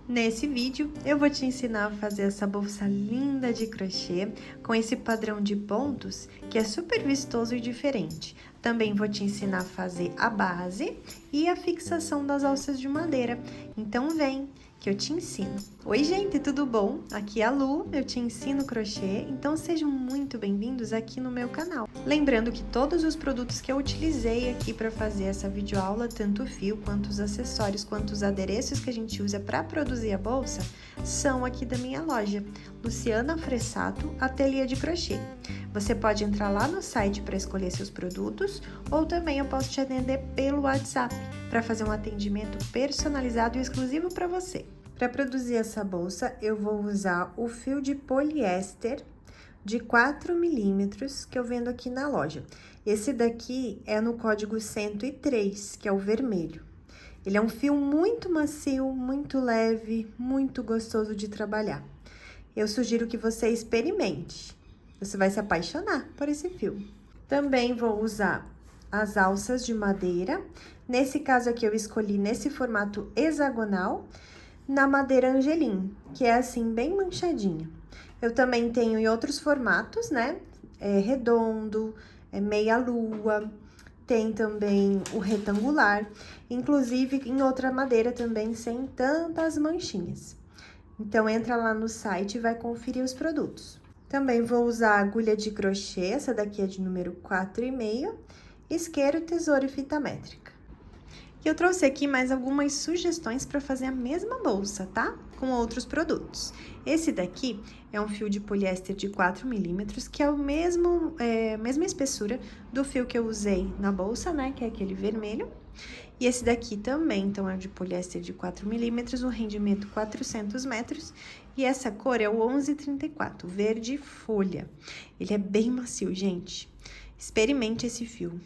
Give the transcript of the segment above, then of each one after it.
Nesse vídeo, eu vou te ensinar a fazer essa bolsa linda de crochê com esse padrão de pontos que é super vistoso e diferente. Também vou te ensinar a fazer a base e a fixação das alças de madeira. Então vem que eu te ensino. Oi gente, tudo bom? Aqui é a Lu, eu te ensino crochê, então sejam muito bem-vindos aqui no meu canal. Lembrando que todos os produtos que eu utilizei aqui para fazer essa videoaula, tanto o fio, quanto os acessórios, quanto os adereços que a gente usa para produzir a bolsa, são aqui da minha loja, Luciana Fressato, Ateliê de Crochê. Você pode entrar lá no site para escolher seus produtos, ou também eu posso te atender pelo WhatsApp, para fazer um atendimento personalizado e exclusivo para você. Para produzir essa bolsa, eu vou usar o fio de poliéster de 4 milímetros que eu vendo aqui na loja. Esse daqui é no código 103, que é o vermelho. Ele é um fio muito macio, muito leve, muito gostoso de trabalhar. Eu sugiro que você experimente. Você vai se apaixonar por esse fio. Também vou usar as alças de madeira. Nesse caso aqui, eu escolhi nesse formato hexagonal, na madeira angelim, que é assim, bem manchadinha. Eu também tenho em outros formatos, né? Redondo, meia-lua, tem também o retangular, inclusive em outra madeira também, sem tantas manchinhas. Então, entra lá no site e vai conferir os produtos. Também vou usar a agulha de crochê, essa daqui é de número 4,5, isqueiro, tesoura e fita métrica. E eu trouxe aqui mais algumas sugestões para fazer a mesma bolsa, tá? Com outros produtos. Esse daqui é um fio de poliéster de 4 milímetros, que é o mesma espessura do fio que eu usei na bolsa, né? Que é aquele vermelho. E esse daqui também, então, é de poliéster de 4 milímetros, o rendimento 400 metros. E essa cor é o 1134, verde folha. Ele é bem macio, gente. Experimente esse fio.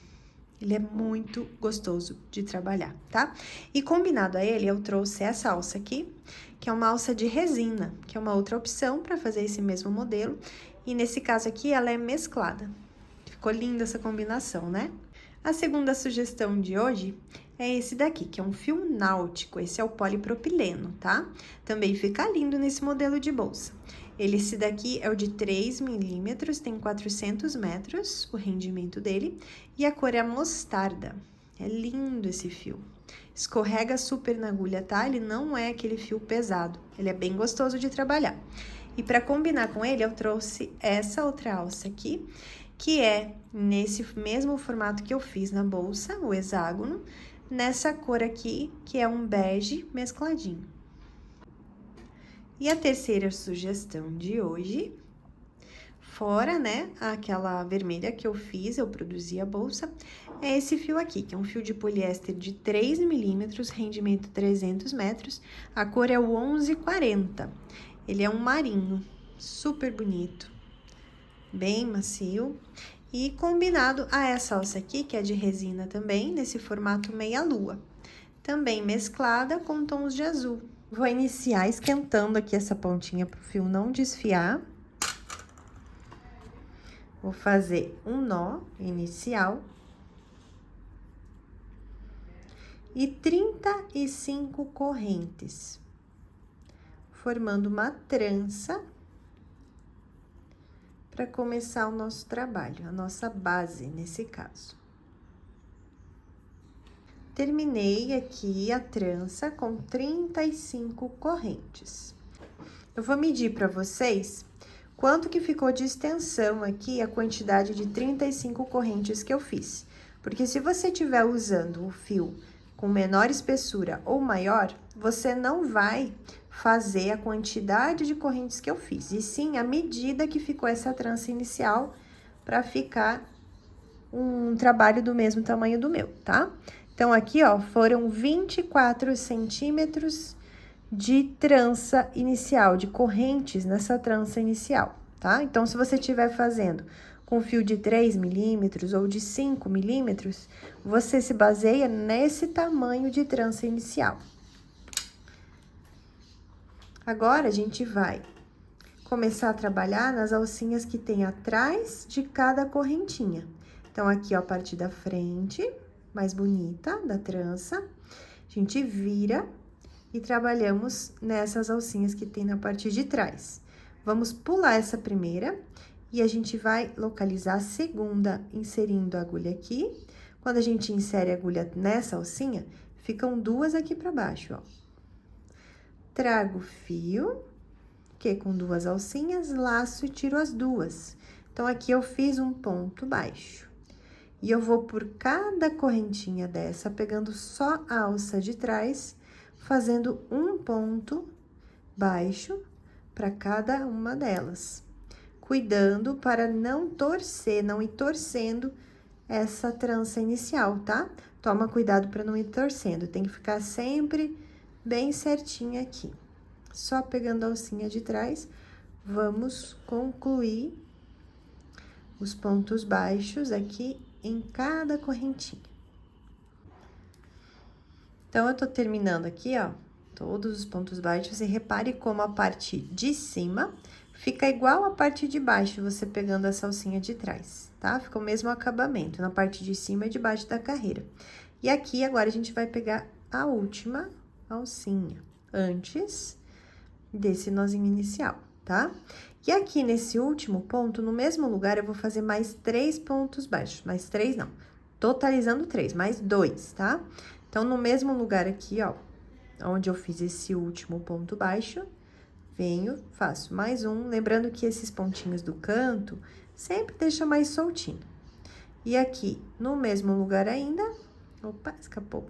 Ele é muito gostoso de trabalhar, tá? E combinado a ele, eu trouxe essa alça aqui, que é uma alça de resina, que é uma outra opção para fazer esse mesmo modelo. E nesse caso aqui, ela é mesclada. Ficou linda essa combinação, né? A segunda sugestão de hoje é esse daqui, que é um fio náutico. Esse é o polipropileno, tá? Também fica lindo nesse modelo de bolsa. Esse daqui é o de 3 milímetros, tem 400 metros, o rendimento dele, e a cor é a mostarda. É lindo esse fio. Escorrega super na agulha, tá? Ele não é aquele fio pesado, ele é bem gostoso de trabalhar. E para combinar com ele, eu trouxe essa outra alça aqui, que é nesse mesmo formato que eu fiz na bolsa, o hexágono, nessa cor aqui, que é um bege mescladinho. E a terceira sugestão de hoje, fora, né, aquela vermelha que eu fiz, eu produzi a bolsa, é esse fio aqui, que é um fio de poliéster de 3 milímetros, rendimento 300 metros, a cor é o 1140. Ele é um marinho, super bonito, bem macio. E combinado a essa alça aqui, que é de resina também, nesse formato meia-lua. Também mesclada com tons de azul. Vou iniciar esquentando aqui essa pontinha para o fio não desfiar. Vou fazer um nó inicial. E 35 correntes, formando uma trança para começar o nosso trabalho, a nossa base nesse caso. Terminei aqui a trança com 35 correntes. Eu vou medir para vocês quanto que ficou de extensão aqui a quantidade de 35 correntes que eu fiz. Porque se você estiver usando o fio com menor espessura ou maior, você não vai fazer a quantidade de correntes que eu fiz, e sim a medida que ficou essa trança inicial para ficar um trabalho do mesmo tamanho do meu, tá? Então, aqui, ó, foram 24 centímetros de trança inicial, de correntes nessa trança inicial, tá? Então, se você estiver fazendo com fio de 3 milímetros ou de 5 milímetros, você se baseia nesse tamanho de trança inicial. Agora, a gente vai começar a trabalhar nas alcinhas que tem atrás de cada correntinha. Então, aqui, ó, a parte da frente, mais bonita, da trança, a gente vira e trabalhamos nessas alcinhas que tem na parte de trás. Vamos pular essa primeira e a gente vai localizar a segunda, inserindo a agulha aqui. Quando a gente insere a agulha nessa alcinha, ficam duas aqui pra baixo, ó. Trago o fio, que com duas alcinhas, laço e tiro as duas. Então, aqui eu fiz um ponto baixo. E eu vou por cada correntinha dessa, pegando só a alça de trás, fazendo um ponto baixo para cada uma delas. Cuidando para não torcer, não ir torcendo essa trança inicial, tá? Toma cuidado para não ir torcendo, tem que ficar sempre bem certinha aqui. Só pegando a alcinha de trás, vamos concluir os pontos baixos aqui em cada correntinha. Então, eu tô terminando aqui, ó, todos os pontos baixos e repare como a parte de cima fica igual a parte de baixo, você pegando essa alcinha de trás, tá? Fica o mesmo acabamento na parte de cima e de baixo da carreira. E aqui, agora, a gente vai pegar a última alcinha, antes desse nozinho inicial, tá? E aqui, nesse último ponto, no mesmo lugar, eu vou fazer mais 3 pontos baixos. Mais 3, não. Totalizando 3, mais 2, tá? Então, no mesmo lugar aqui, ó, onde eu fiz esse último ponto baixo, venho, faço mais um. Lembrando que esses pontinhos do canto, sempre deixa mais soltinho. E aqui, no mesmo lugar ainda, opa, escapou.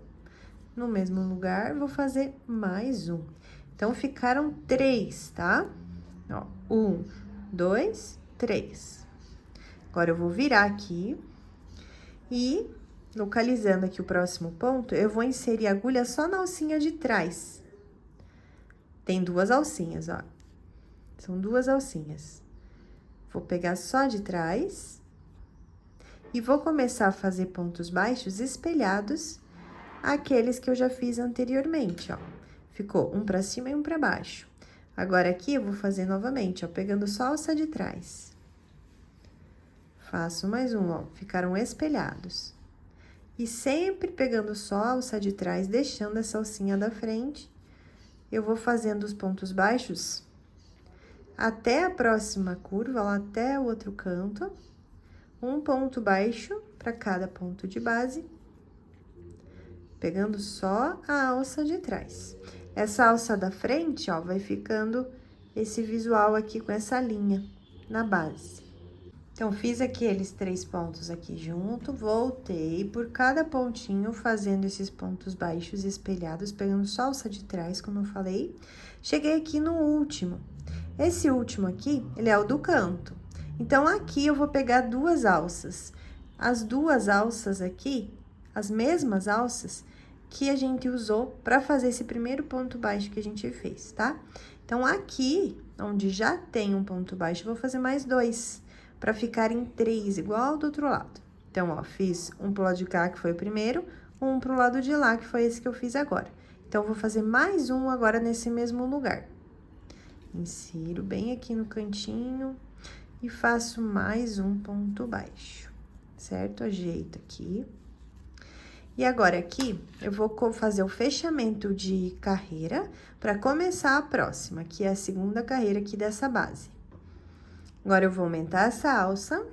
No mesmo lugar, vou fazer mais um. Então, ficaram 3, tá? Ó, 1, 2, 3. Agora, eu vou virar aqui e, localizando aqui o próximo ponto, eu vou inserir a agulha só na alcinha de trás. Tem duas alcinhas, ó. São duas alcinhas. Vou pegar só de trás e vou começar a fazer pontos baixos espelhados àqueles que eu já fiz anteriormente, ó. Ficou um pra cima e um pra baixo. Agora, aqui, eu vou fazer novamente, ó, pegando só a alça de trás. Faço mais um, ó, ficaram espelhados. E sempre pegando só a alça de trás, deixando essa alcinha da frente, eu vou fazendo os pontos baixos até a próxima curva, lá até o outro canto. Um ponto baixo para cada ponto de base, pegando só a alça de trás. Essa alça da frente, ó, vai ficando esse visual aqui com essa linha na base. Então, fiz aqueles 3 pontos aqui junto, voltei por cada pontinho fazendo esses pontos baixos espelhados, pegando só a alça de trás, como eu falei. Cheguei aqui no último. Esse último aqui, ele é o do canto. Então, aqui eu vou pegar duas alças. As duas alças aqui, as mesmas alças que a gente usou para fazer esse primeiro ponto baixo que a gente fez, tá? Então, aqui, onde já tem um ponto baixo, eu vou fazer mais 2, para ficar em 3, igual do outro lado. Então, ó, fiz um pro lado de cá, que foi o primeiro, um pro lado de lá, que foi esse que eu fiz agora. Então, vou fazer mais um agora nesse mesmo lugar. Insiro bem aqui no cantinho e faço mais um ponto baixo, certo? Ajeito aqui. E agora, aqui, eu vou fazer o fechamento de carreira para começar a próxima, que é a segunda carreira aqui dessa base. Agora, eu vou aumentar essa alça,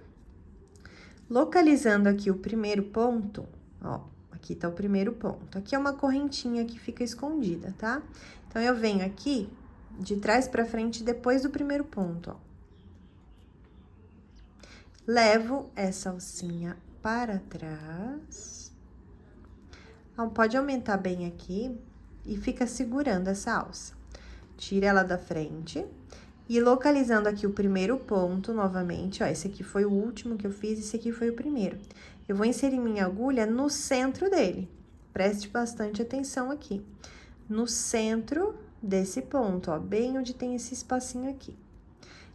localizando aqui o primeiro ponto, ó, aqui tá o primeiro ponto. Aqui é uma correntinha que fica escondida, tá? Então, eu venho aqui de trás pra frente depois do primeiro ponto, ó. Levo essa alcinha para trás. Pode aumentar bem aqui e fica segurando essa alça. Tira ela da frente e localizando aqui o primeiro ponto novamente, ó, esse aqui foi o último que eu fiz, esse aqui foi o primeiro. Eu vou inserir minha agulha no centro dele. Preste bastante atenção aqui. No centro desse ponto, ó, bem onde tem esse espacinho aqui.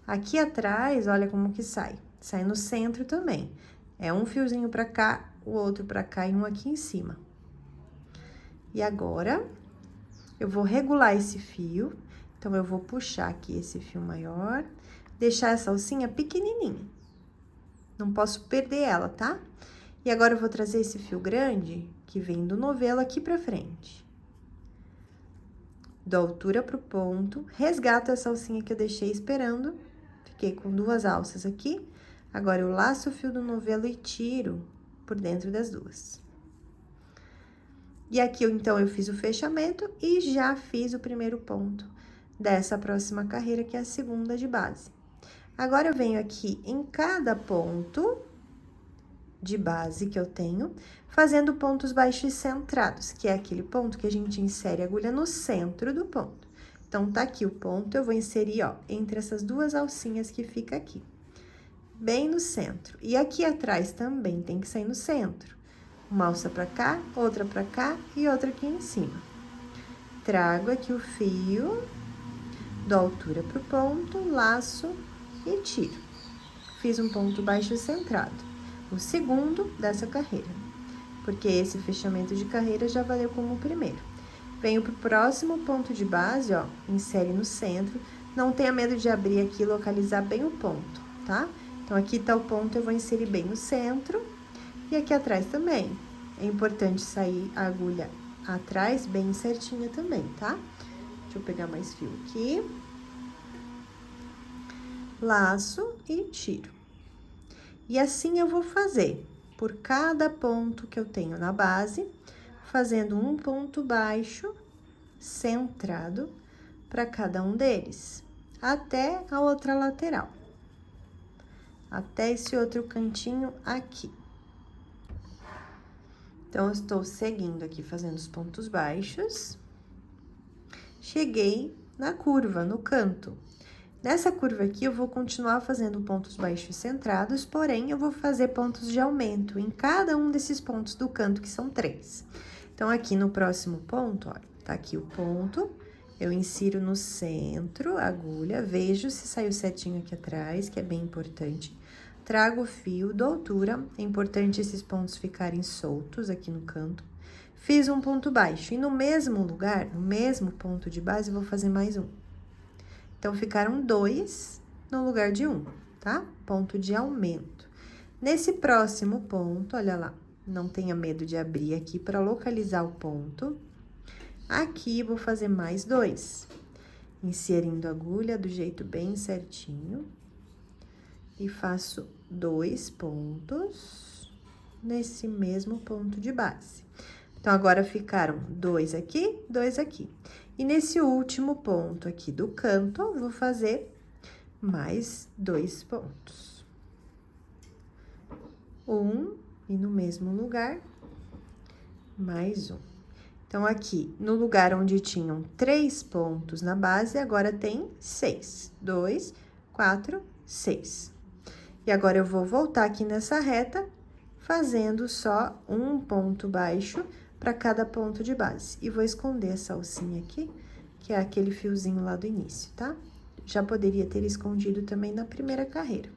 Aqui atrás, olha como que sai. Sai no centro também. É um fiozinho pra cá, o outro pra cá e um aqui em cima. E agora, eu vou regular esse fio. Então, eu vou puxar aqui esse fio maior, deixar essa alcinha pequenininha. Não posso perder ela, tá? E agora, eu vou trazer esse fio grande, que vem do novelo, aqui pra frente. dou altura pro ponto, resgato essa alcinha que eu deixei esperando, fiquei com 2 alças aqui. Agora, eu laço o fio do novelo e tiro por dentro das 2. E aqui, então, eu fiz o fechamento e já fiz o primeiro ponto dessa próxima carreira, que é a segunda de base. Agora, eu venho aqui em cada ponto de base que eu tenho, fazendo pontos baixos centrados, que é aquele ponto que a gente insere a agulha no centro do ponto. Então, tá aqui o ponto, eu vou inserir, ó, entre essas 2 alcinhas que fica aqui, bem no centro. E aqui atrás também tem que sair no centro. Uma alça pra cá, outra pra cá e outra aqui em cima. Trago aqui o fio, dou altura pro ponto, laço e tiro. Fiz um ponto baixo centrado. O segundo dessa carreira, porque esse fechamento de carreira já valeu como o primeiro. Venho pro próximo ponto de base, ó, insere no centro. Não tenha medo de abrir aqui e localizar bem o ponto, tá? Então, aqui tá o ponto, eu vou inserir bem no centro. E aqui atrás também. É importante sair a agulha atrás bem certinha também, tá? Deixa eu pegar mais fio aqui. Laço e tiro. E assim eu vou fazer por cada ponto que eu tenho na base, fazendo um ponto baixo centrado para cada um deles, até a outra lateral, até esse outro cantinho aqui. Então, eu estou seguindo aqui, fazendo os pontos baixos. Cheguei na curva, no canto. Nessa curva aqui, eu vou continuar fazendo pontos baixos centrados, porém, eu vou fazer pontos de aumento em cada um desses pontos do canto, que são 3. Então, aqui no próximo ponto, ó, tá aqui o ponto, eu insiro no centro a agulha, vejo se saiu certinho aqui atrás, que é bem importante. Trago o fio, dou altura, é importante esses pontos ficarem soltos aqui no canto. Fiz um ponto baixo, e no mesmo lugar, no mesmo ponto de base, eu vou fazer mais um. Então, ficaram 2 no lugar de 1, tá? Ponto de aumento. Nesse próximo ponto, olha lá, não tenha medo de abrir aqui para localizar o ponto. Aqui, vou fazer mais 2. Inserindo a agulha do jeito bem certinho. E faço 2 pontos nesse mesmo ponto de base. Então, agora ficaram 2 aqui, 2 aqui. E nesse último ponto aqui do canto, eu vou fazer mais 2 pontos. E no mesmo lugar, mais um. Então, aqui, no lugar onde tinham 3 pontos na base, agora tem 6. 2, 4, 6. E agora, eu vou voltar aqui nessa reta, fazendo só um ponto baixo para cada ponto de base. E vou esconder essa alcinha aqui, que é aquele fiozinho lá do início, tá? Já poderia ter escondido também na primeira carreira.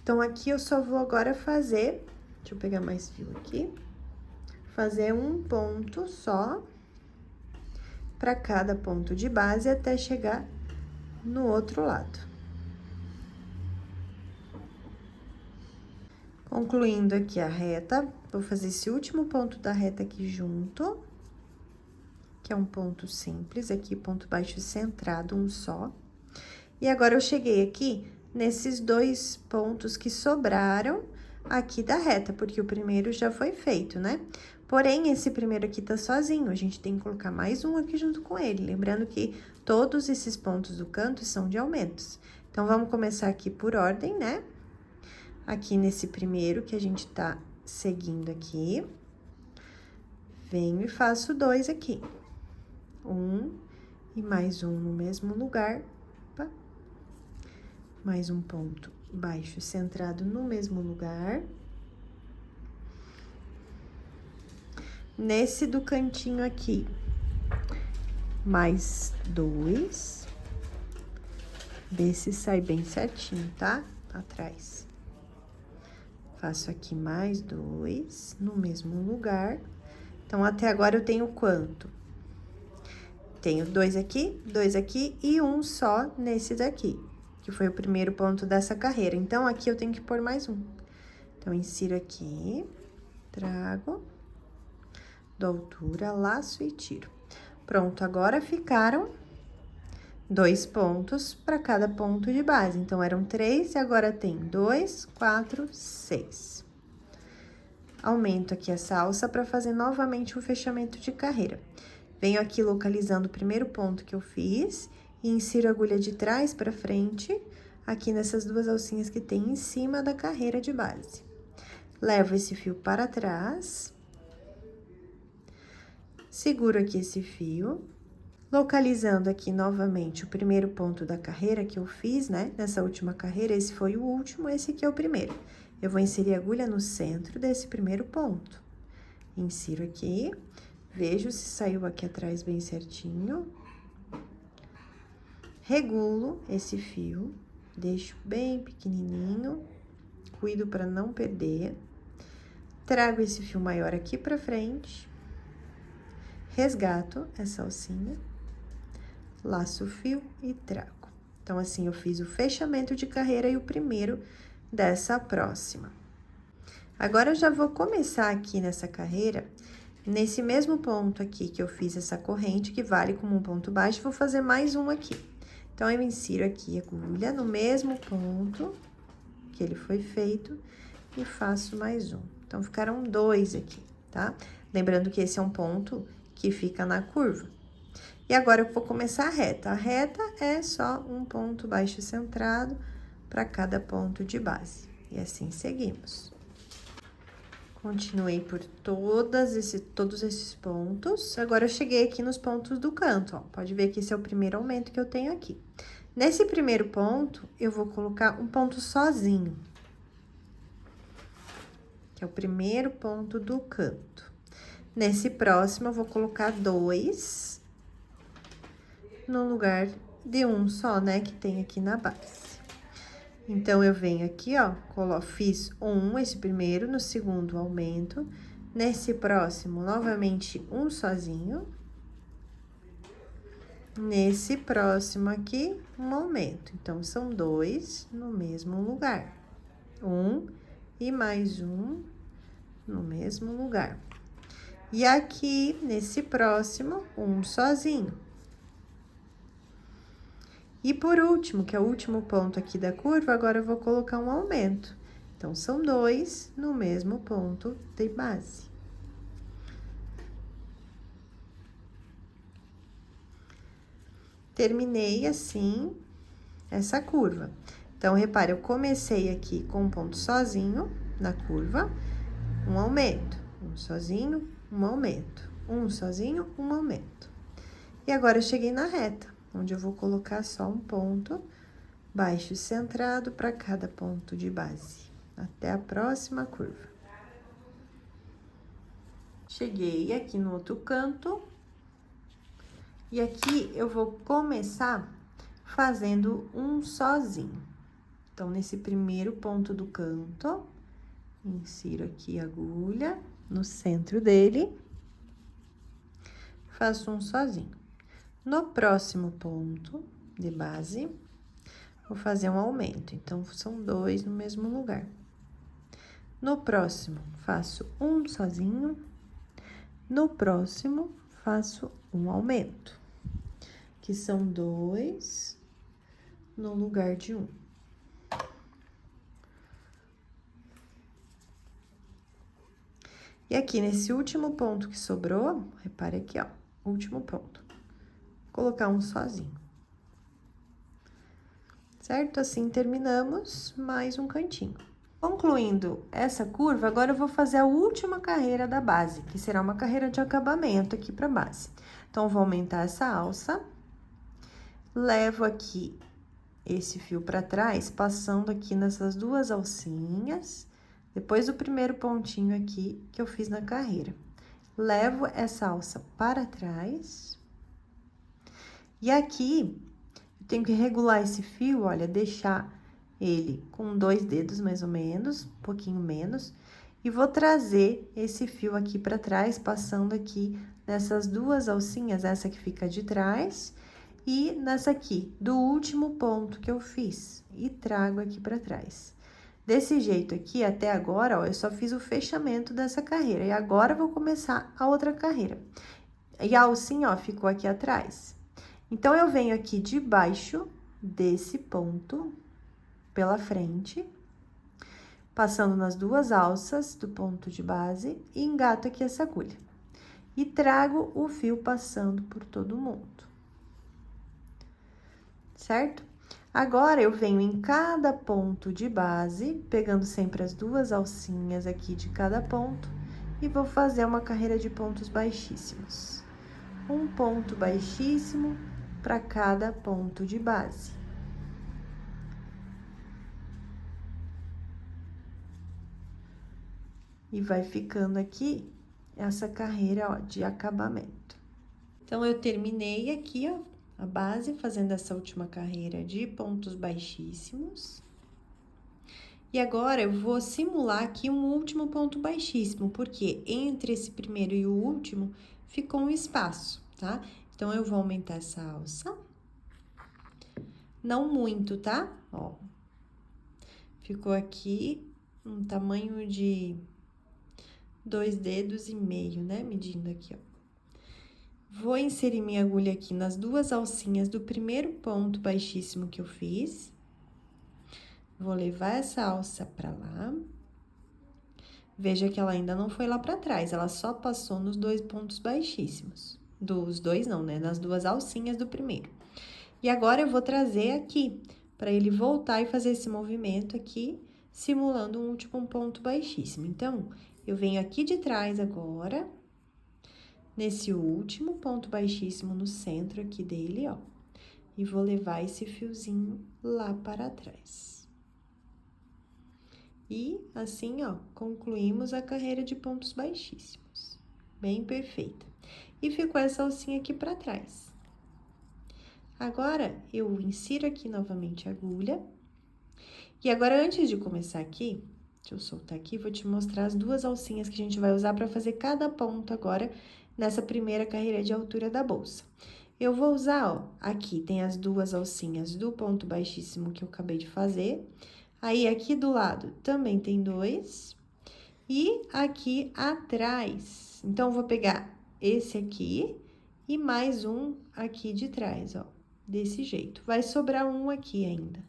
Então, aqui eu só vou agora fazer, deixa eu pegar mais fio aqui, fazer um ponto só para cada ponto de base até chegar no outro lado. Concluindo aqui a reta, vou fazer esse último ponto da reta aqui junto, que é um ponto simples, aqui ponto baixo centrado, um só. E agora, eu cheguei aqui nesses 2 pontos que sobraram aqui da reta, porque o primeiro já foi feito, né? Porém, esse primeiro aqui tá sozinho, a gente tem que colocar mais um aqui junto com ele. Lembrando que todos esses pontos do canto são de aumentos. Então, vamos começar aqui por ordem, né? Aqui nesse primeiro que a gente tá seguindo aqui, venho e faço 2 aqui. 1 e mais um no mesmo lugar, opa. Mais um ponto baixo centrado no mesmo lugar. Nesse do cantinho aqui, mais 2. Vê se sai bem certinho, tá? Atrás. Faço aqui mais 2 no mesmo lugar. Então, até agora eu tenho quanto? Tenho 2 aqui e um só nesse daqui, que foi o primeiro ponto dessa carreira. Então, aqui eu tenho que pôr mais um. Então, insiro aqui, trago, dou altura, laço e tiro. Pronto, agora ficaram 2 pontos para cada ponto de base. Então, eram 3 e agora tem 2, 4, 6. Aumento aqui essa alça para fazer novamente um fechamento de carreira. Venho aqui localizando o primeiro ponto que eu fiz e insiro a agulha de trás para frente, aqui nessas duas alcinhas que tem em cima da carreira de base. Levo esse fio para trás, seguro aqui esse fio, localizando aqui novamente o primeiro ponto da carreira que eu fiz, né? Nessa última carreira, esse foi o último, esse aqui é o primeiro. Eu vou inserir a agulha no centro desse primeiro ponto. Insiro aqui, vejo se saiu aqui atrás bem certinho. Regulo esse fio, deixo bem pequenininho, cuido para não perder. Trago esse fio maior aqui pra frente, resgato essa alcinha, laço o fio e trago. Então, assim, eu fiz o fechamento de carreira e o primeiro dessa próxima. Agora, eu já vou começar aqui nessa carreira, nesse mesmo ponto aqui que eu fiz essa corrente, que vale como um ponto baixo, vou fazer mais um aqui. Então, eu insiro aqui a agulha no mesmo ponto que ele foi feito e faço mais um. Então, ficaram 2 aqui, tá? Lembrando que esse é um ponto que fica na curva. E agora, eu vou começar a reta. A reta é só um ponto baixo centrado para cada ponto de base. E assim seguimos. Continuei por todos esses pontos. Agora, eu cheguei aqui nos pontos do canto, ó. Pode ver que esse é o primeiro aumento que eu tenho aqui. Nesse primeiro ponto, eu vou colocar um ponto sozinho, que é o primeiro ponto do canto. Nesse próximo, eu vou colocar 2 no lugar de um só, né, que tem aqui na base. Então, eu venho aqui, ó, fiz esse primeiro, no segundo aumento. Nesse próximo, novamente, um sozinho. Nesse próximo aqui, um aumento. Então, são 2 no mesmo lugar. E mais um no mesmo lugar. E aqui, nesse próximo, um sozinho. E por último, que é o último ponto aqui da curva, agora eu vou colocar um aumento. Então, são 2 no mesmo ponto de base. Terminei assim essa curva. Então, repare, eu comecei aqui com um ponto sozinho na curva, um aumento, um sozinho, um aumento, um sozinho, um aumento. E agora, eu cheguei na reta, onde eu vou colocar só um ponto baixo centrado para cada ponto de base, até a próxima curva. Cheguei aqui no outro canto, e aqui eu vou começar fazendo um sozinho. Então, nesse primeiro ponto do canto, insiro aqui a agulha no centro dele, faço um sozinho. No próximo ponto de base, vou fazer um aumento, então, são 2 no mesmo lugar. No próximo, faço um sozinho. No próximo, faço um aumento, que são 2 no lugar de um. E aqui, nesse último ponto que sobrou, repare aqui, ó, último ponto. Vou colocar um sozinho. Certo? Assim, terminamos mais um cantinho. Concluindo essa curva, agora eu vou fazer a última carreira da base, que será uma carreira de acabamento aqui pra base. Então, eu vou aumentar essa alça, levo aqui esse fio pra trás, passando aqui nessas duas alcinhas, depois do primeiro pontinho aqui que eu fiz na carreira. Levo essa alça para trás. E aqui, eu tenho que regular esse fio, olha, deixar ele com 2 dedos, mais ou menos, um pouquinho menos. E vou trazer esse fio aqui para trás, passando aqui nessas duas alcinhas, essa que fica de trás e nessa aqui, do último ponto que eu fiz. E trago aqui para trás. Desse jeito aqui, até agora, ó, eu só fiz o fechamento dessa carreira. E agora, eu vou começar a outra carreira. E a alcinha, ó, ficou aqui atrás. Então, eu venho aqui debaixo desse ponto, pela frente, passando nas duas alças do ponto de base e engato aqui essa agulha. E trago o fio passando por todo mundo. Certo? Agora, eu venho em cada ponto de base, pegando sempre as duas alcinhas aqui de cada ponto, e vou fazer uma carreira de pontos baixíssimos. Um ponto baixíssimo para cada ponto de base. E vai ficando aqui essa carreira, ó, de acabamento. Então, eu terminei aqui, ó, a base, fazendo essa última carreira de pontos baixíssimos. E agora, eu vou simular aqui um último ponto baixíssimo, porque entre esse primeiro e o último, ficou um espaço, tá? Então, eu vou aumentar essa alça. Não muito, tá? Ó. Ficou aqui um tamanho de 2,5 dedos, né? Medindo aqui, ó. Vou inserir minha agulha aqui nas duas alcinhas do primeiro ponto baixíssimo que eu fiz. Vou levar essa alça pra lá. Veja que ela ainda não foi lá pra trás, ela só passou nos dois pontos baixíssimos. Dos dois não, né? Nas duas alcinhas do primeiro. E agora, eu vou trazer aqui, pra ele voltar e fazer esse movimento aqui, simulando um último ponto baixíssimo. Então, eu venho aqui de trás agora, nesse último ponto baixíssimo no centro aqui dele, ó. E vou levar esse fiozinho lá para trás. E, assim, ó, concluímos a carreira de pontos baixíssimos. Bem perfeita. E ficou essa alcinha aqui pra trás. Agora, eu insiro aqui novamente a agulha. E agora, antes de começar aqui, deixa eu soltar aqui, vou te mostrar as duas alcinhas que a gente vai usar para fazer cada ponto agora nessa primeira carreira de altura da bolsa. Eu vou usar, ó, aqui tem as duas alcinhas do ponto baixíssimo que eu acabei de fazer. Aí, aqui do lado também tem dois. E aqui atrás, então, eu vou pegar esse aqui e mais um aqui de trás, ó, desse jeito. Vai sobrar um aqui ainda,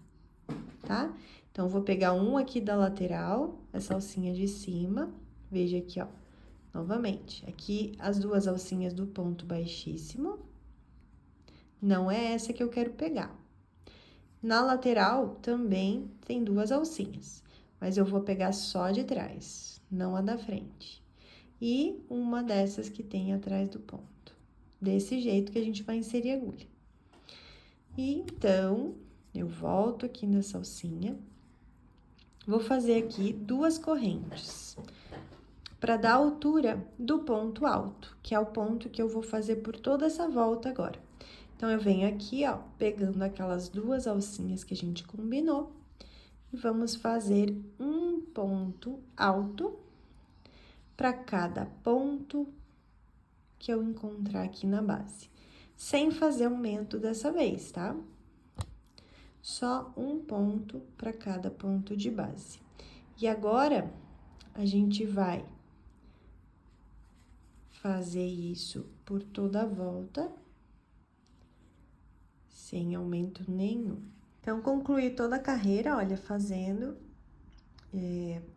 tá? Então, eu vou pegar um aqui da lateral, essa alcinha de cima, veja aqui, ó, novamente. Aqui, as duas alcinhas do ponto baixíssimo. Não é essa que eu quero pegar. Na lateral, também tem duas alcinhas, mas eu vou pegar só de trás, não a da frente. E uma dessas que tem atrás do ponto. Desse jeito que a gente vai inserir a agulha. E, então, eu volto aqui nessa alcinha. Vou fazer aqui duas correntes, para dar a altura do ponto alto, que é o ponto que eu vou fazer por toda essa volta agora. Então, eu venho aqui, ó, pegando aquelas duas alcinhas que a gente combinou, e vamos fazer um ponto alto para cada ponto que eu encontrar aqui na base, sem fazer aumento dessa vez, tá? Só um ponto para cada ponto de base. E agora, a gente vai fazer isso por toda a volta, sem aumento nenhum. Então, concluí toda a carreira, olha, fazendo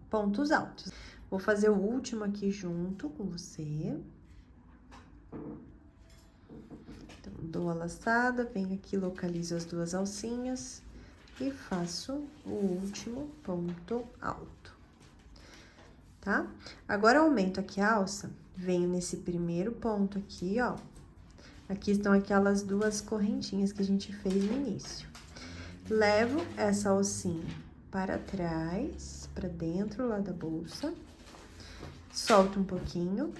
pontos altos. Vou fazer o último aqui junto com você. Então, dou a laçada, venho aqui, localizo as duas alcinhas e faço o último ponto alto, tá? Agora, eu aumento aqui a alça, venho nesse primeiro ponto aqui, ó. Aqui estão aquelas duas correntinhas que a gente fez no início. Levo essa alcinha para trás, para dentro lá da bolsa. Solto um pouquinho.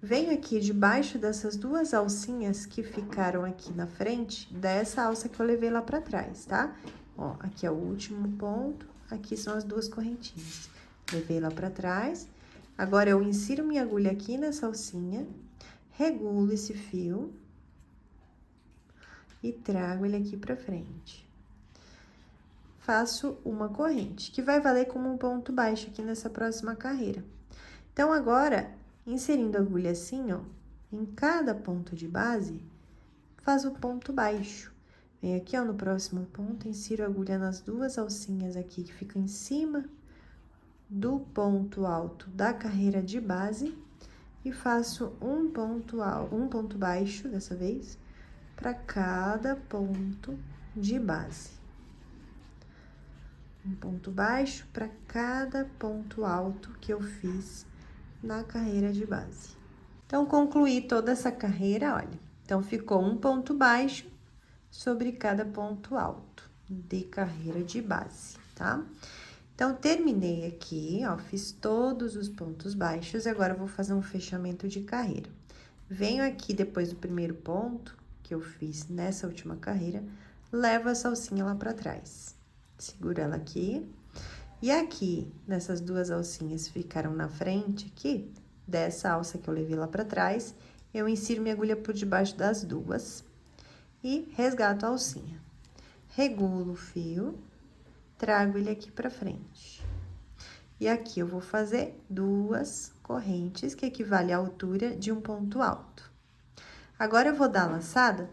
Venho aqui debaixo dessas duas alcinhas que ficaram aqui na frente, dessa alça que eu levei lá pra trás, tá? Ó, aqui é o último ponto, aqui são as duas correntinhas. Levei lá pra trás. Agora, eu insiro minha agulha aqui nessa alcinha, regulo esse fio e trago ele aqui pra frente. Faço uma corrente, que vai valer como um ponto baixo aqui nessa próxima carreira. Então, agora, inserindo a agulha assim, ó, em cada ponto de base, faz o ponto baixo. Vem aqui, ó, no próximo ponto, insiro a agulha nas duas alcinhas aqui que ficam em cima do ponto alto da carreira de base e faço um ponto baixo dessa vez para cada ponto de base. Um ponto baixo para cada ponto alto que eu fiz na carreira de base. Então, concluí toda essa carreira, olha. Então, ficou um ponto baixo sobre cada ponto alto de carreira de base, tá? Então, terminei aqui, ó, fiz todos os pontos baixos e agora eu vou fazer um fechamento de carreira. Venho aqui depois do primeiro ponto que eu fiz nessa última carreira, levo essa alcinha lá pra trás. Seguro ela aqui. E aqui, nessas duas alcinhas que ficaram na frente aqui, dessa alça que eu levei lá pra trás, eu insiro minha agulha por debaixo das duas e resgato a alcinha. Regulo o fio, trago ele aqui pra frente. E aqui eu vou fazer duas correntes, que equivale à altura de um ponto alto. Agora, eu vou dar a laçada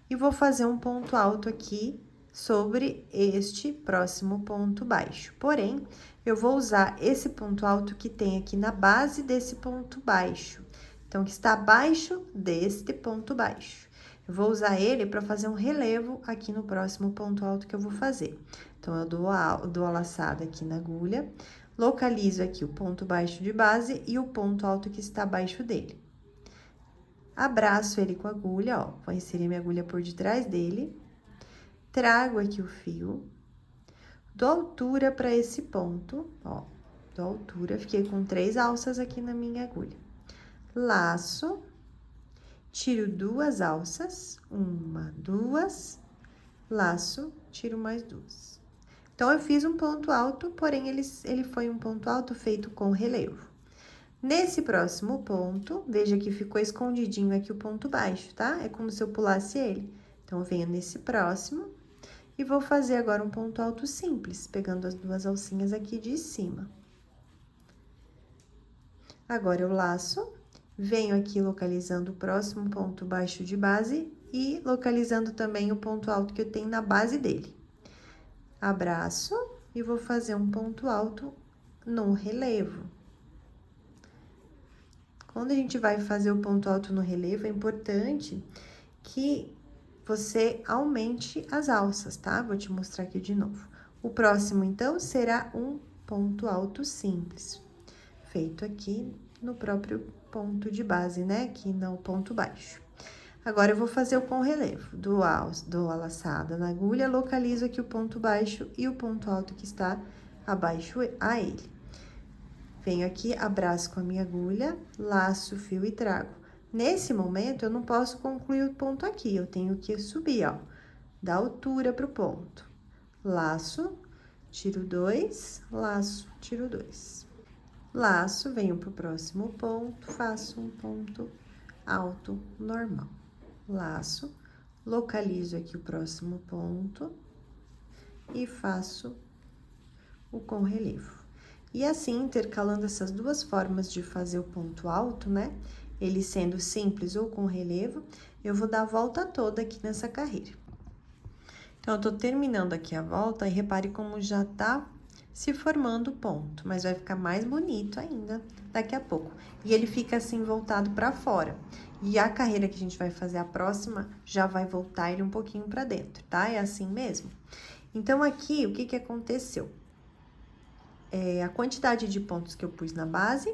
e vou fazer um ponto alto aqui sobre este próximo ponto baixo. Porém, eu vou usar esse ponto alto que tem aqui na base desse ponto baixo. Então, que está abaixo deste ponto baixo. Eu vou usar ele para fazer um relevo aqui no próximo ponto alto que eu vou fazer. Então, eu dou a laçada aqui na agulha, localizo aqui o ponto baixo de base e o ponto alto que está abaixo dele. Abraço ele com a agulha, ó, vou inserir minha agulha por detrás dele, trago aqui o fio, dou altura para esse ponto, ó, dou altura, fiquei com 3 alças aqui na minha agulha. Laço, tiro 2 alças, 1, 2, laço, tiro mais 2. Então, eu fiz um ponto alto, porém, ele foi um ponto alto feito com relevo. Nesse próximo ponto, veja que ficou escondidinho aqui o ponto baixo, tá? É como se eu pulasse ele. Então, eu venho nesse próximo e vou fazer agora um ponto alto simples, pegando as duas alcinhas aqui de cima. Agora, eu laço, venho aqui localizando o próximo ponto baixo de base e localizando também o ponto alto que eu tenho na base dele. Abraço e vou fazer um ponto alto no relevo. Quando a gente vai fazer o ponto alto no relevo, é importante que você aumente as alças, tá? Vou te mostrar aqui de novo. O próximo, então, será um ponto alto simples, feito aqui no próprio ponto de base, né? Aqui no ponto baixo. Agora, eu vou fazer o com relevo. Dou a laçada na agulha, localizo aqui o ponto baixo e o ponto alto que está abaixo a ele. Venho aqui, abraço com a minha agulha, laço o fio e trago. Nesse momento, eu não posso concluir o ponto aqui, eu tenho que subir, ó, da altura pro ponto. Laço, tiro 2, laço, tiro 2. Laço, venho pro próximo ponto, faço um ponto alto normal. Laço, localizo aqui o próximo ponto e faço o com relevo. E assim, intercalando essas duas formas de fazer o ponto alto, né? Ele sendo simples ou com relevo, eu vou dar a volta toda aqui nessa carreira. Então, eu tô terminando aqui a volta e repare como já tá se formando o ponto, mas vai ficar mais bonito ainda daqui a pouco. E ele fica assim voltado pra fora. E a carreira que a gente vai fazer a próxima já vai voltar ele um pouquinho pra dentro, tá? É assim mesmo. Então, aqui, o que que aconteceu? A quantidade de pontos que eu pus na base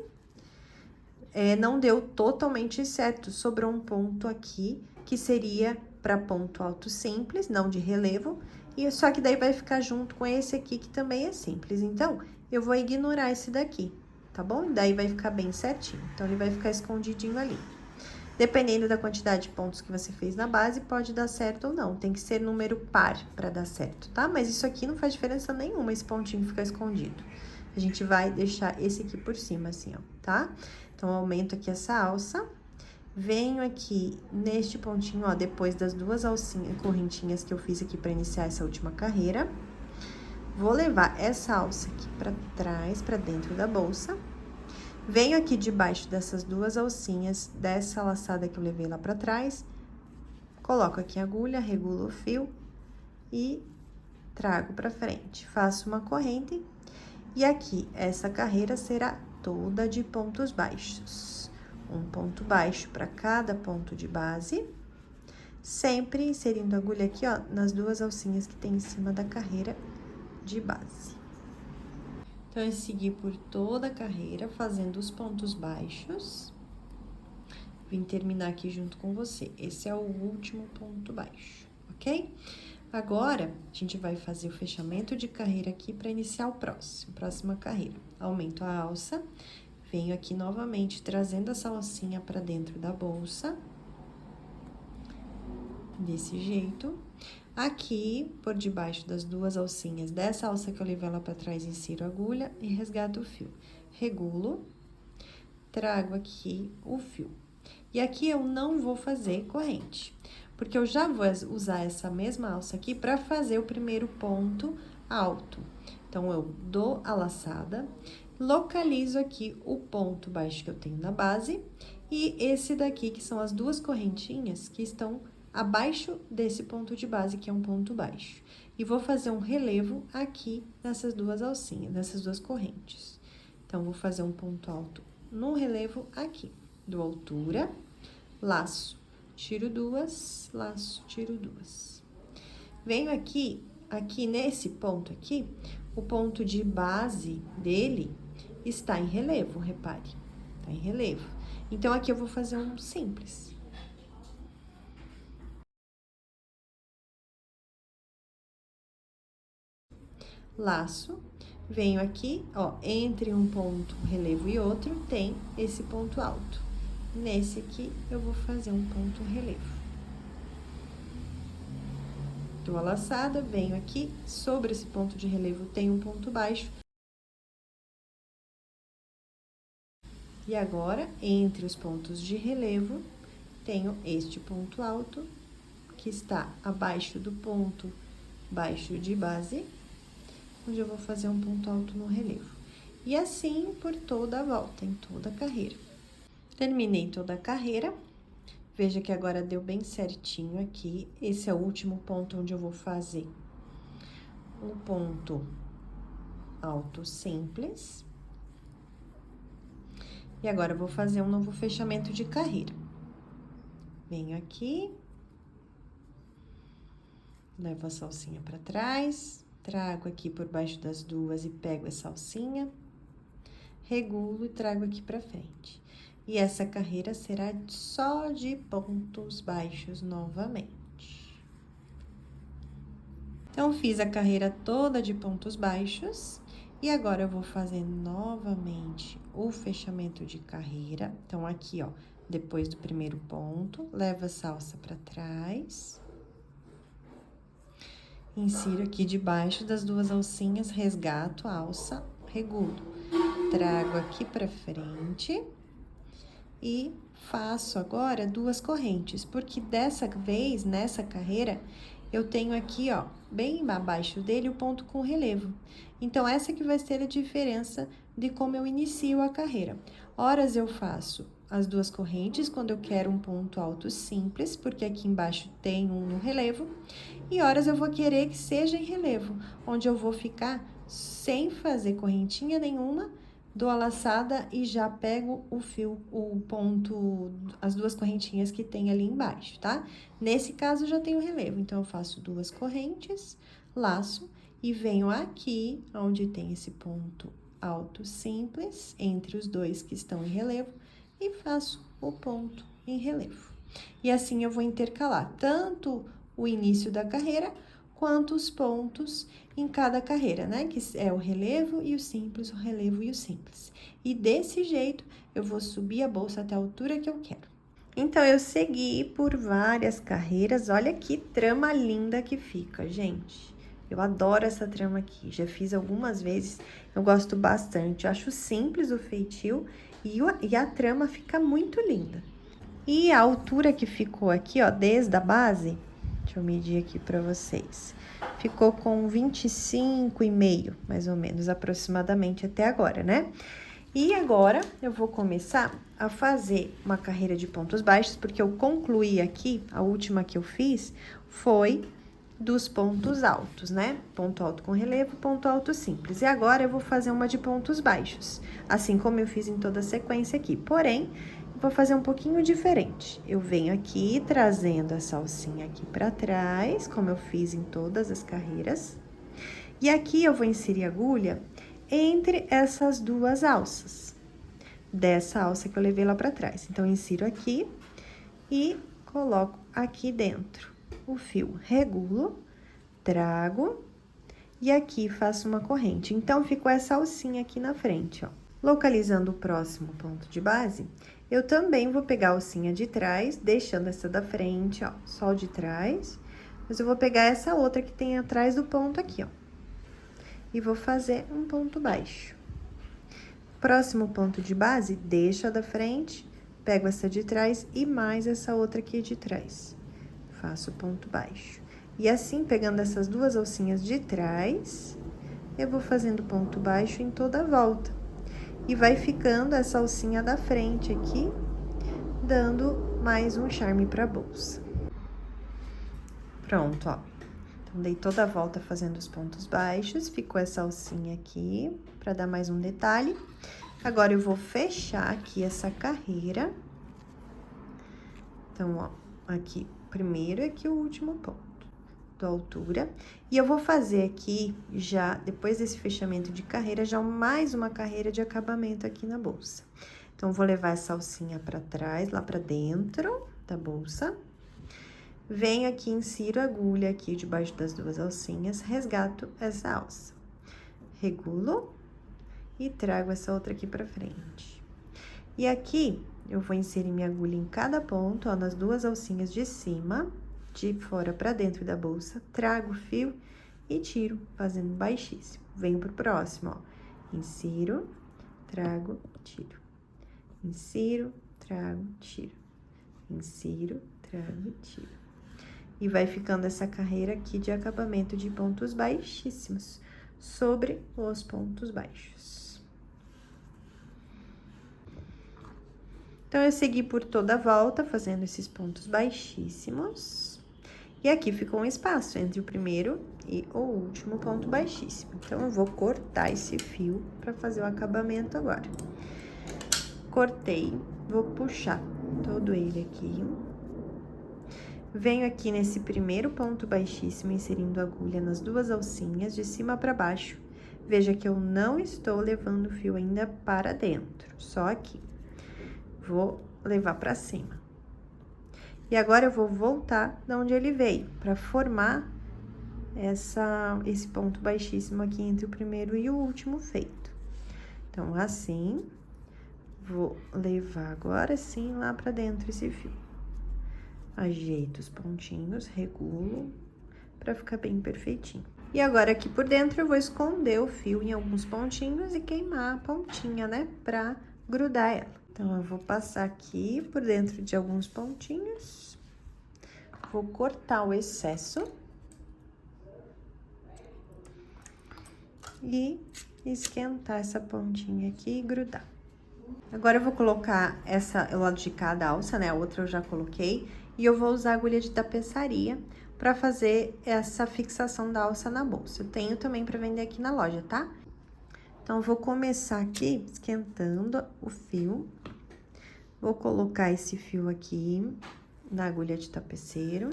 não deu totalmente certo. Sobrou um ponto aqui, que seria para ponto alto simples, não de relevo, e só que daí vai ficar junto com esse aqui, que também é simples. Então, eu vou ignorar esse daqui, tá bom? Daí vai ficar bem certinho. Então, ele vai ficar escondidinho ali. Dependendo da quantidade de pontos que você fez na base, pode dar certo ou não. Tem que ser número par para dar certo, tá? Mas isso aqui não faz diferença nenhuma, esse pontinho ficar escondido. A gente vai deixar esse aqui por cima, assim, ó, tá? Então, eu aumento aqui essa alça. Venho aqui neste pontinho, ó, depois das duas correntinhas que eu fiz aqui para iniciar essa última carreira. Vou levar essa alça aqui para trás, para dentro da bolsa. Venho aqui debaixo dessas duas alcinhas, dessa laçada que eu levei lá pra trás, coloco aqui a agulha, regulo o fio e trago pra frente. Faço uma corrente e aqui, essa carreira será toda de pontos baixos. Um ponto baixo para cada ponto de base, sempre inserindo a agulha aqui, ó, nas duas alcinhas que tem em cima da carreira de base. Então, eu segui por toda a carreira, fazendo os pontos baixos. Vim terminar aqui junto com você. Esse é o último ponto baixo, ok? Agora, a gente vai fazer o fechamento de carreira aqui para iniciar próxima carreira. Aumento a alça, venho aqui novamente trazendo essa alcinha para dentro da bolsa. Desse jeito. Aqui, por debaixo das duas alcinhas dessa alça que eu levei lá para trás, insiro a agulha e resgato o fio. Regulo, trago aqui o fio. E aqui eu não vou fazer corrente, porque eu já vou usar essa mesma alça aqui para fazer o primeiro ponto alto. Então, eu dou a laçada, localizo aqui o ponto baixo que eu tenho na base e esse daqui, que são as duas correntinhas que estão abaixo desse ponto de base, que é um ponto baixo. E vou fazer um relevo aqui nessas duas alcinhas, nessas duas correntes. Então, vou fazer um ponto alto no relevo aqui, dou altura, laço, tiro duas, laço, tiro duas. Venho aqui nesse ponto aqui, o ponto de base dele está em relevo, repare, tá em relevo. Então, aqui eu vou fazer um simples. Laço, venho aqui, ó, entre um ponto relevo e outro, tem esse ponto alto. Nesse aqui, eu vou fazer um ponto relevo. Dou a laçada, venho aqui, sobre esse ponto de relevo tem um ponto baixo. E agora, entre os pontos de relevo, tenho este ponto alto, que está abaixo do ponto baixo de base, onde eu vou fazer um ponto alto no relevo. E assim por toda a volta, em toda a carreira. Terminei toda a carreira, veja que agora deu bem certinho aqui. Esse é o último ponto onde eu vou fazer um ponto alto simples. E agora, eu vou fazer um novo fechamento de carreira. Venho aqui, levo a salsinha pra trás, trago aqui por baixo das duas e pego essa alcinha, regulo e trago aqui pra frente. E essa carreira será só de pontos baixos novamente. Então, fiz a carreira toda de pontos baixos. E agora, eu vou fazer novamente o fechamento de carreira. Então, aqui, ó, depois do primeiro ponto, levo a salsa pra trás. Insiro aqui debaixo das duas alcinhas, resgato a alça, regulo. Trago aqui pra frente e faço agora duas correntes, porque dessa vez, nessa carreira, eu tenho aqui, ó, bem abaixo dele o ponto com relevo. Então, essa que vai ser a diferença de como eu inicio a carreira. Horas eu faço as duas correntes quando eu quero um ponto alto simples, porque aqui embaixo tem um no relevo. E horas eu vou querer que seja em relevo, onde eu vou ficar sem fazer correntinha nenhuma, dou a laçada e já pego o fio, o ponto, as duas correntinhas que tem ali embaixo, tá? Nesse caso, já tenho relevo, então, eu faço duas correntes, laço e venho aqui, onde tem esse ponto alto simples, entre os dois que estão em relevo, e faço o ponto em relevo. E assim, eu vou intercalar tanto o início da carreira, quanto os pontos em cada carreira, né? Que é o relevo e o simples, o relevo e o simples. E desse jeito, eu vou subir a bolsa até a altura que eu quero. Então, eu segui por várias carreiras. Olha que trama linda que fica, gente. Eu adoro essa trama aqui. Já fiz algumas vezes, eu gosto bastante. Eu acho simples o feitio e a trama fica muito linda. E a altura que ficou aqui, ó, desde a base, deixa eu medir aqui pra vocês. Ficou com 25,5, mais ou menos, aproximadamente até agora, né? E agora, eu vou começar a fazer uma carreira de pontos baixos, porque eu concluí aqui, a última que eu fiz, foi dos pontos altos, né? Ponto alto com relevo, ponto alto simples. E agora, eu vou fazer uma de pontos baixos, assim como eu fiz em toda a sequência aqui. Porém, eu vou fazer um pouquinho diferente. Eu venho aqui, trazendo essa alcinha aqui pra trás, como eu fiz em todas as carreiras. E aqui, eu vou inserir agulha entre essas duas alças, dessa alça que eu levei lá pra trás. Então, eu insiro aqui e coloco aqui dentro o fio, regulo, trago e aqui faço uma corrente. Então, ficou essa alcinha aqui na frente, ó. Localizando o próximo ponto de base, eu também vou pegar a alcinha de trás, deixando essa da frente, ó, só o de trás. Mas eu vou pegar essa outra que tem atrás do ponto aqui, ó. E vou fazer um ponto baixo. Próximo ponto de base, deixo a da frente, pego essa de trás e mais essa outra aqui de trás. Faço ponto baixo. E assim, pegando essas duas alcinhas de trás, eu vou fazendo ponto baixo em toda a volta. E vai ficando essa alcinha da frente aqui, dando mais um charme pra bolsa. Pronto, ó. Então, dei toda a volta fazendo os pontos baixos, ficou essa alcinha aqui, pra dar mais um detalhe. Agora, eu vou fechar aqui essa carreira. Então, ó, aqui o primeiro e aqui o último ponto da altura. E eu vou fazer aqui, já, depois desse fechamento de carreira, já mais uma carreira de acabamento aqui na bolsa. Então, vou levar essa alcinha pra trás, lá pra dentro da bolsa. Venho aqui, insiro a agulha aqui debaixo das duas alcinhas, resgato essa alça. Regulo e trago essa outra aqui pra frente. E aqui, eu vou inserir minha agulha em cada ponto, ó, nas duas alcinhas de cima, de fora pra dentro da bolsa, trago o fio e tiro, fazendo baixíssimo. Venho pro próximo, ó. Insiro, trago, tiro. Insiro, trago, tiro. Insiro, trago, tiro. E vai ficando essa carreira aqui de acabamento de pontos baixíssimos sobre os pontos baixos. Então, eu segui por toda a volta, fazendo esses pontos baixíssimos. E aqui ficou um espaço entre o primeiro e o último ponto baixíssimo. Então, eu vou cortar esse fio para fazer o acabamento agora. Cortei, vou puxar todo ele aqui. Venho aqui nesse primeiro ponto baixíssimo, inserindo a agulha nas duas alcinhas, de cima para baixo. Veja que eu não estou levando o fio ainda para dentro, só aqui. Vou levar para cima. E agora, eu vou voltar de onde ele veio, para formar esse ponto baixíssimo aqui entre o primeiro e o último feito. Então, assim, vou levar agora sim lá para dentro esse fio. Ajeito os pontinhos, regulo, para ficar bem perfeitinho. E agora, aqui por dentro, eu vou esconder o fio em alguns pontinhos e queimar a pontinha, né, pra grudar ela. Então, eu vou passar aqui por dentro de alguns pontinhos, vou cortar o excesso e esquentar essa pontinha aqui e grudar. Agora, eu vou colocar o lado de cada alça, né, a outra eu já coloquei, e eu vou usar agulha de tapeçaria para fazer essa fixação da alça na bolsa. Eu tenho também para vender aqui na loja, tá? Então, eu vou começar aqui esquentando o fio. Vou colocar esse fio aqui na agulha de tapeceiro.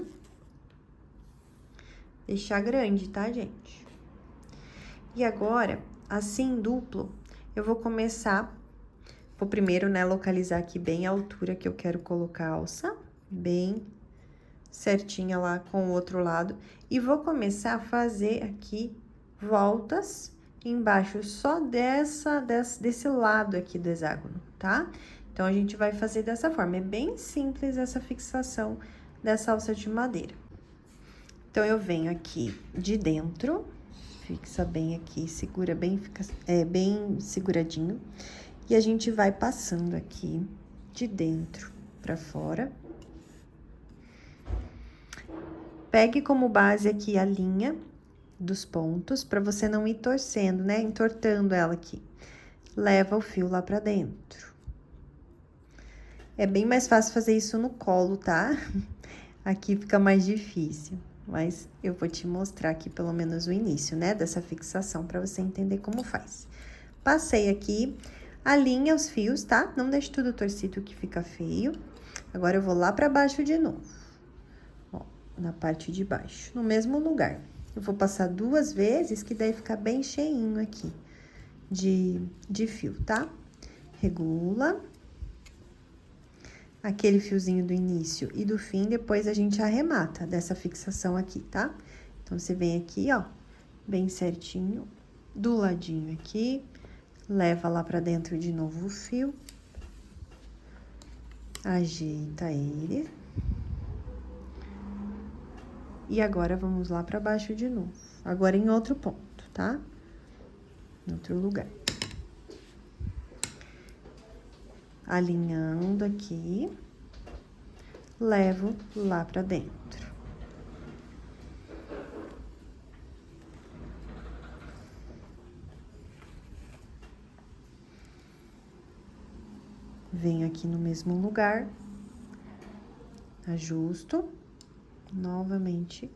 Deixar grande, tá, gente? E agora, assim, duplo, eu vou começar... Vou primeiro, né, localizar aqui bem a altura que eu quero colocar a alça. Bem certinha lá com o outro lado. E vou começar a fazer aqui voltas embaixo só desse lado aqui do hexágono, tá? Então, a gente vai fazer dessa forma. É bem simples essa fixação dessa alça de madeira. Então, eu venho aqui de dentro, fixa bem aqui, segura bem, fica bem seguradinho. E a gente vai passando aqui de dentro pra fora. Pegue como base aqui a linha dos pontos, pra você não ir torcendo, né? Entortando ela aqui. leva o fio lá pra dentro. É bem mais fácil fazer isso no colo, tá? Aqui fica mais difícil, mas eu vou te mostrar aqui pelo menos o início, né, dessa fixação, pra você entender como faz. Passei aqui, alinha os fios, tá? Não deixe tudo torcido que fica feio. Agora, eu vou lá pra baixo de novo. Ó, na parte de baixo, no mesmo lugar. Eu vou passar 2 vezes, que daí fica bem cheinho aqui de fio, tá? Regula. Aquele fiozinho do início e do fim, depois a gente arremata dessa fixação aqui, tá? Então, você vem aqui, ó, bem certinho, do ladinho aqui, leva lá pra dentro de novo o fio, ajeita ele. E agora, vamos lá pra baixo de novo. Agora, em outro ponto, tá? Em outro lugar. Alinhando aqui, levo lá pra dentro. Venho aqui no mesmo lugar, ajusto, novamente,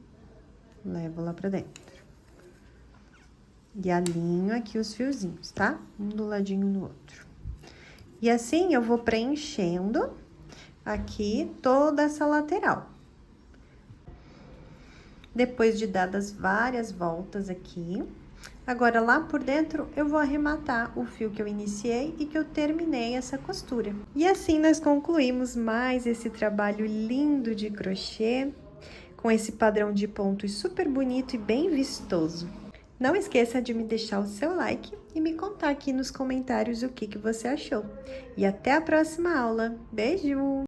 levo lá pra dentro. E alinho aqui os fiozinhos, tá? Um do ladinho no outro. E assim, eu vou preenchendo aqui toda essa lateral. Depois de dadas várias voltas aqui, agora lá por dentro eu vou arrematar o fio que eu iniciei e que eu terminei essa costura. E assim nós concluímos mais esse trabalho lindo de crochê, com esse padrão de pontos super bonito e bem vistoso. Não esqueça de me deixar o seu like e me contar aqui nos comentários o que você achou. E até a próxima aula. Beijo!